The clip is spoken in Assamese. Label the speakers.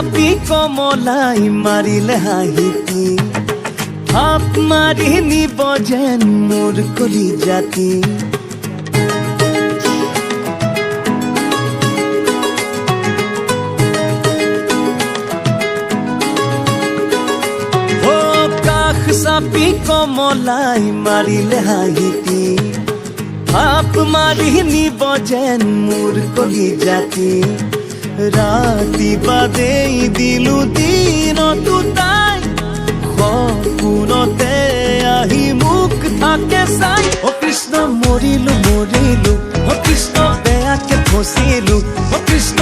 Speaker 1: চাপি কমলাই মাৰিলে হাঁহিটি হাপ মাৰি নিব যেন মোৰ কলিজাটি চাপি কমলাই মাৰিলে হাঁহিটি হাপ মাৰি নিব যেন মোৰ কলিজাটি ৰাতি বাদেই দিলো দিনতো তাই সপোনতে আহি মোক থাকে চাই অ কৃষ্ণ মৰিলো মৰিলো অ কৃষ্ণ বেয়াকে ফচিলো অ কৃষ্ণ